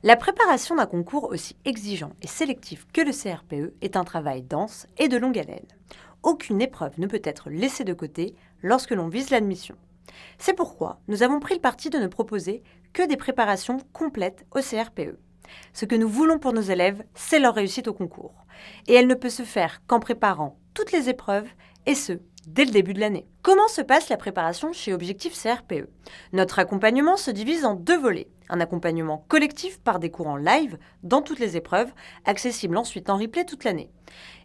La préparation d'un concours aussi exigeant et sélectif que le CRPE est un travail dense et de longue haleine. Aucune épreuve ne peut être laissée de côté lorsque l'on vise l'admission. C'est pourquoi nous avons pris le parti de ne proposer que des préparations complètes au CRPE. Ce que nous voulons pour nos élèves, c'est leur réussite au concours. Et elle ne peut se faire qu'en préparant toutes les épreuves, et ce, dès le début de l'année. Comment se passe la préparation chez Objectif CRPE? Notre accompagnement se divise en deux volets. Un accompagnement collectif par des cours en live dans toutes les épreuves, accessible ensuite en replay toute l'année.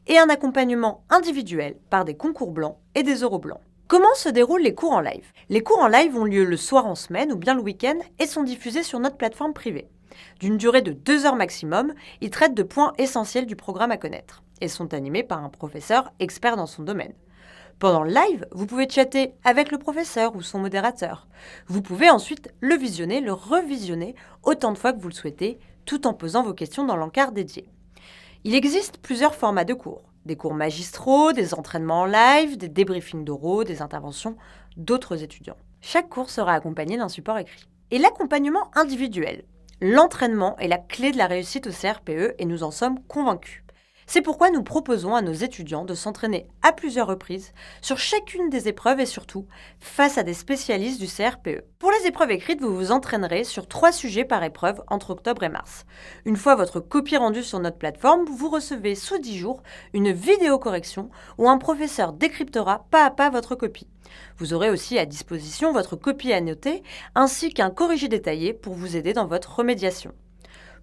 Et un accompagnement individuel par des concours blancs et des euros blancs. Comment se déroulent les cours en live? Les cours en live ont lieu le soir en semaine ou bien le week-end et sont diffusés sur notre plateforme privée. D'une durée de 2 heures maximum, ils traitent de points essentiels du programme à connaître et sont animés par un professeur expert dans son domaine. Pendant le live, vous pouvez chatter avec le professeur ou son modérateur. Vous pouvez ensuite le visionner, le revisionner autant de fois que vous le souhaitez, tout en posant vos questions dans l'encart dédié. Il existe plusieurs formats de cours. Des cours magistraux, des entraînements en live, des débriefings d'oraux, des interventions d'autres étudiants. Chaque cours sera accompagné d'un support écrit. Et l'accompagnement individuel. L'entraînement est la clé de la réussite au CRPE et nous en sommes convaincus. C'est pourquoi nous proposons à nos étudiants de s'entraîner à plusieurs reprises sur chacune des épreuves et surtout face à des spécialistes du CRPE. Pour les épreuves écrites, vous vous entraînerez sur 3 sujets par épreuve entre octobre et mars. Une fois votre copie rendue sur notre plateforme, vous recevez sous 10 jours une vidéo correction où un professeur décryptera pas à pas votre copie. Vous aurez aussi à disposition votre copie annotée ainsi qu'un corrigé détaillé pour vous aider dans votre remédiation.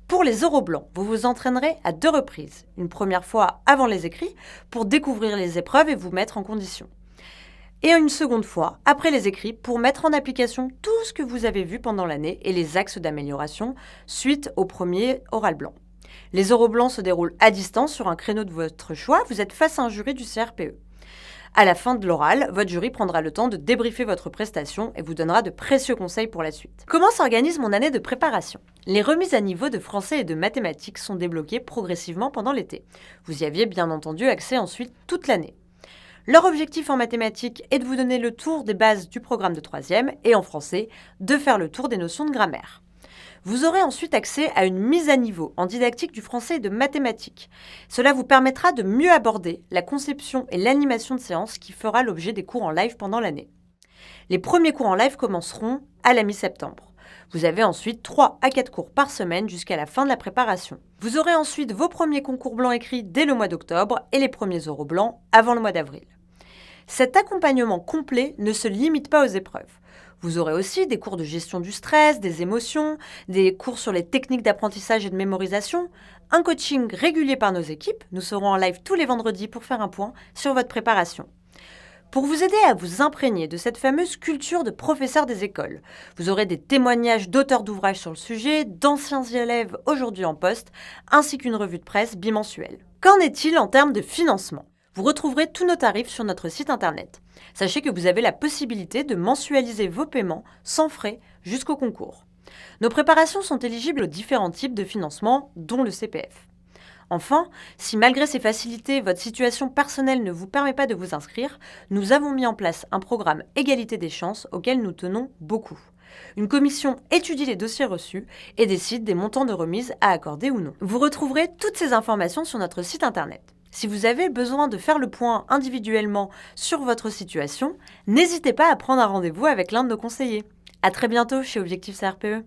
Pour les euros blancs, vous vous entraînerez à 2 reprises. Une première fois avant les écrits pour découvrir les épreuves et vous mettre en condition. Et une seconde fois après les écrits pour mettre en application tout ce que vous avez vu pendant l'année et les axes d'amélioration suite au premier oral blanc. Les euros blancs se déroulent à distance sur un créneau de votre choix. Vous êtes face à un jury du CRPE. À la fin de l'oral, votre jury prendra le temps de débriefer votre prestation et vous donnera de précieux conseils pour la suite. Comment s'organise mon année de préparation? Les remises à niveau de français et de mathématiques sont débloquées progressivement pendant l'été. Vous y aviez bien entendu accès ensuite toute l'année. Leur objectif en mathématiques est de vous donner le tour des bases du programme de 3e et en français, de faire le tour des notions de grammaire. Vous aurez ensuite accès à une mise à niveau en didactique du français et de mathématiques. Cela vous permettra de mieux aborder la conception et l'animation de séances qui fera l'objet des cours en live pendant l'année. Les premiers cours en live commenceront à la mi-septembre. Vous avez ensuite 3 à 4 cours par semaine jusqu'à la fin de la préparation. Vous aurez ensuite vos premiers concours blancs écrits dès le mois d'octobre et les premiers euros blancs avant le mois d'avril. Cet accompagnement complet ne se limite pas aux épreuves. Vous aurez aussi des cours de gestion du stress, des émotions, des cours sur les techniques d'apprentissage et de mémorisation, un coaching régulier par nos équipes. Nous serons en live tous les vendredis pour faire un point sur votre préparation. Pour vous aider à vous imprégner de cette fameuse culture de professeur des écoles, vous aurez des témoignages d'auteurs d'ouvrages sur le sujet, d'anciens élèves aujourd'hui en poste, ainsi qu'une revue de presse bimensuelle. Qu'en est-il en termes de financement ? Vous retrouverez tous nos tarifs sur notre site internet. Sachez que vous avez la possibilité de mensualiser vos paiements sans frais jusqu'au concours. Nos préparations sont éligibles aux différents types de financement, dont le CPF. Enfin, si malgré ces facilités, votre situation personnelle ne vous permet pas de vous inscrire, nous avons mis en place un programme égalité des chances auquel nous tenons beaucoup. Une commission étudie les dossiers reçus et décide des montants de remise à accorder ou non. Vous retrouverez toutes ces informations sur notre site internet. Si vous avez besoin de faire le point individuellement sur votre situation, n'hésitez pas à prendre un rendez-vous avec l'un de nos conseillers. À très bientôt chez Objectif CRPE.